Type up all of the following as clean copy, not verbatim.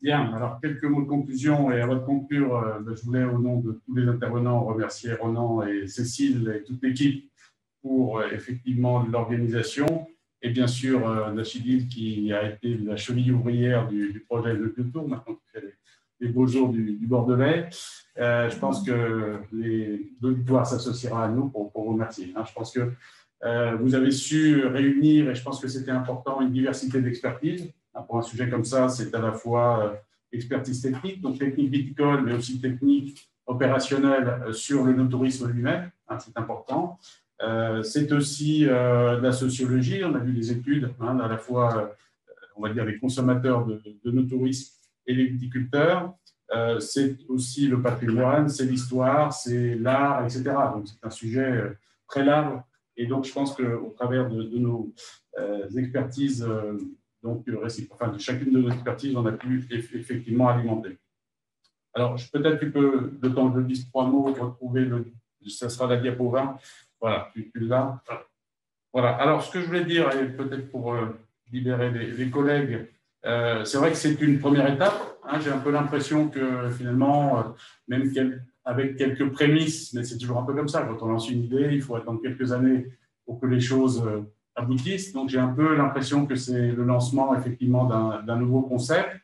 Bien, alors quelques mots de conclusion et avant de conclure, je voulais au nom de tous les intervenants remercier Ronan et Cécile et toute l'équipe pour effectivement l'organisation et bien sûr Nachidil qui a été la cheville ouvrière du projet de Kyoto, maintenant qui fait les beaux jours du Bordelais. Je pense que l'auditoire s'associera à nous pour vous remercier. Je pense que vous avez su réunir, et je pense que c'était important, une diversité d'expertise. Pour un sujet comme ça, c'est à la fois expertise technique, donc technique viticole, mais aussi technique opérationnelle sur le no-tourisme lui-même, c'est important. C'est aussi de la sociologie, on a vu des études, à la fois, on va dire, les consommateurs de no-tourisme et les viticulteurs. C'est aussi le patrimoine, c'est l'histoire, c'est l'art, etc. Donc c'est un sujet très large. Et donc, je pense qu'au travers de nos expertises, donc enfin, de chacune de nos expertises, on a pu effectivement alimenter. Alors, peut-être tu peux, de temps que je dise 3 mots, retrouver, ça sera la diapo 20. Voilà, tu l'as. Voilà. Alors, ce que je voulais dire, et peut-être pour libérer les collègues, c'est vrai que c'est une première étape. J'ai un peu l'impression que finalement, même avec quelques prémices, mais c'est toujours un peu comme ça, quand on lance une idée, il faut attendre quelques années pour que les choses aboutissent. Donc, j'ai un peu l'impression que c'est le lancement, effectivement, d'un nouveau concept.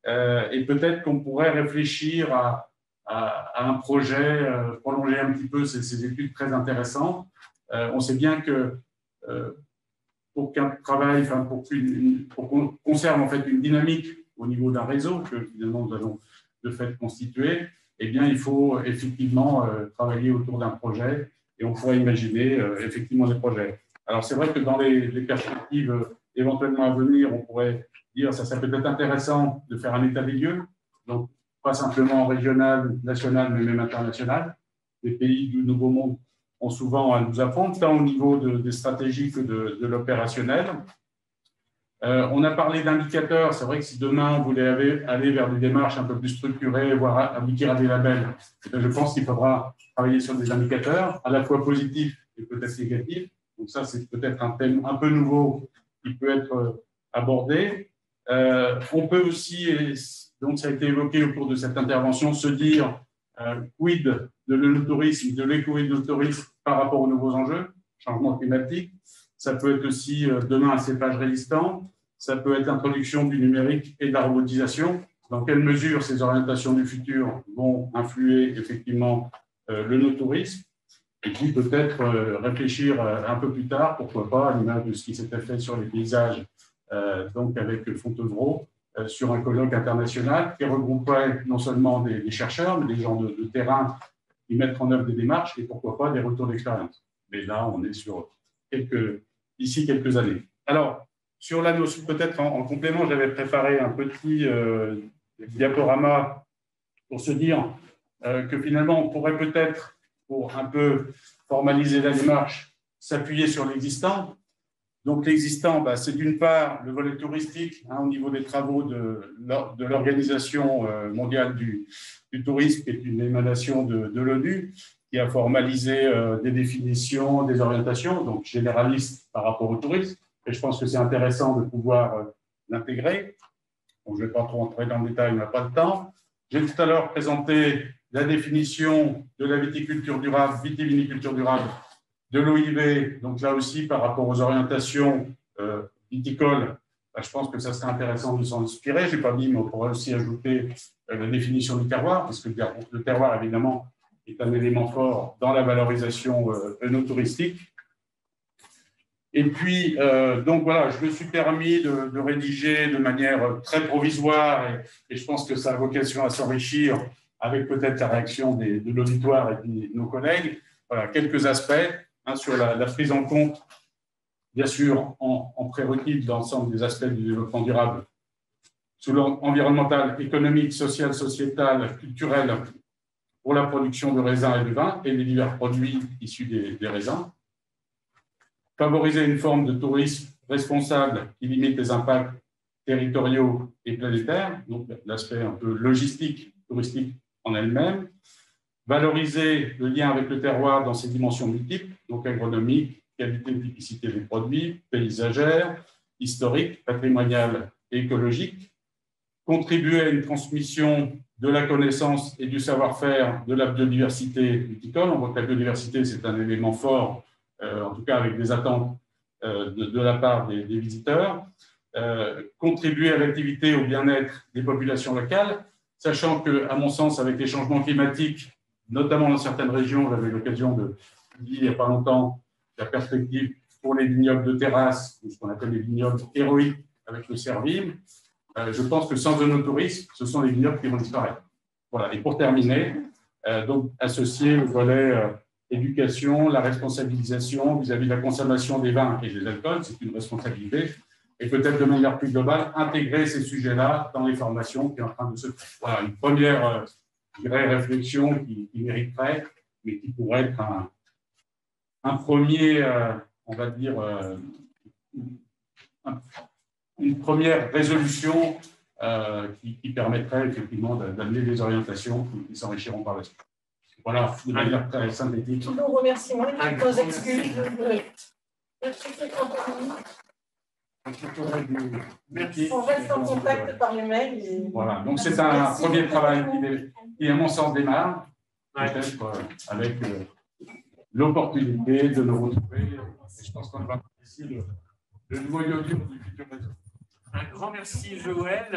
Et peut-être qu'on pourrait réfléchir à un projet, prolonger un petit peu ces études très intéressantes. On sait bien que pour qu'un travail, enfin pour qu'on conserve en fait une dynamique au niveau d'un réseau que finalement nous allons de fait constituer, eh bien il faut effectivement travailler autour d'un projet et on pourrait imaginer effectivement des projets. Alors c'est vrai que dans les perspectives éventuellement à venir, on pourrait dire ça serait peut-être intéressant de faire un état des lieux, donc pas simplement régional, national, mais même international. Les pays du Nouveau Monde ont souvent à nous apprendre, tant au niveau des stratégies que de l'opérationnel. On a parlé d'indicateurs. C'est vrai que si demain on voulait aller vers des démarches un peu plus structurées, voire aboutir à des labels, je pense qu'il faudra travailler sur des indicateurs, à la fois positifs et peut-être négatifs. Donc ça, c'est peut-être un thème un peu nouveau qui peut être abordé. On peut aussi, et donc ça a été évoqué au cours de cette intervention, se dire quid de l'œnotourisme, de l'éco-œnotourisme par rapport aux nouveaux enjeux, changement climatique. Ça peut être aussi demain un cépage résistant, ça peut être l'introduction du numérique et de la robotisation. Dans quelle mesure ces orientations du futur vont influer effectivement l'œnotourisme? Et puis peut-être réfléchir un peu plus tard, pourquoi pas, à l'image de ce qui s'était fait sur les paysages, donc avec Fontevraud, sur un colloque international qui regrouperait non seulement des chercheurs, mais des gens de terrain qui mettent en œuvre des démarches et pourquoi pas des retours d'expérience. Mais là, on est sur d'ici quelques années. Alors, sur la notion, peut-être en complément, j'avais préparé un petit diaporama pour se dire que finalement, on pourrait peut-être, pour un peu formaliser la démarche, s'appuyer sur l'existant. Donc, l'existant, c'est d'une part le volet touristique au niveau des travaux de l'Organisation mondiale du tourisme, qui est une émanation de l'ONU, qui a formalisé des définitions, des orientations, donc généralistes par rapport au tourisme. Et je pense que c'est intéressant de pouvoir l'intégrer. Bon, je ne vais pas trop entrer dans le détail, on n'a pas le temps. J'ai tout à l'heure présenté la définition de la viticulture durable, vitiviniculture durable, de l'OIV, donc là aussi par rapport aux orientations viticoles, je pense que ça serait intéressant de s'en inspirer. Je n'ai pas dit, mais on pourrait aussi ajouter la définition du terroir, parce que le terroir, évidemment, est un élément fort dans la valorisation œnotouristique. Et puis, donc voilà, je me suis permis de rédiger de manière très provisoire, et je pense que ça a vocation à s'enrichir avec peut-être la réaction de l'auditoire et de nos collègues. Voilà, quelques aspects sur la prise en compte, bien sûr, en prérequis de l'ensemble des aspects du développement durable, sur l'environnemental, économique, social, sociétal, culturel, pour la production de raisins et de vin et les divers produits issus des raisins. Favoriser une forme de tourisme responsable qui limite les impacts territoriaux et planétaires, donc l'aspect un peu logistique, touristique en elle-même. Valoriser le lien avec le terroir dans ses dimensions multiples, donc agronomique, qualité et typicité des produits, paysagère, historique, patrimonial et écologique. contribuer à une transmission de la connaissance et du savoir-faire de la biodiversité viticole. On voit que la biodiversité, c'est un élément fort, en tout cas avec des attentes de la part des visiteurs. Contribuer à l'activité, au bien-être des populations locales, sachant que, à mon sens, avec les changements climatiques, notamment dans certaines régions, j'avais l'occasion de dire il n'y a pas longtemps la perspective pour les vignobles de terrasse, ce qu'on appelle les vignobles héroïques avec le Servim. Je pense que sans œnotourisme, ce sont les vignobles qui vont disparaître. Voilà. Et pour terminer, donc associer le volet éducation, la responsabilisation vis-à-vis de la consommation des vins et des alcools, c'est une responsabilité. Et peut-être de manière plus globale, intégrer ces sujets-là dans les formations qui est en train de se faire. Voilà, une première réflexion qui mériterait, mais qui pourrait être un premier, on va dire, une première résolution qui permettrait effectivement d'amener des orientations qui s'enrichiront par la suite. Voilà, de manière très synthétique. Tous nos remerciements, nos excuses. Merci. On reste en contact par les mails. Voilà, donc c'est un premier travail qui, à mon sens, démarre, peut-être avec l'opportunité de nous retrouver. Et je pense qu'on va ici le noyau dur du futur réseau. Un grand merci, Joël.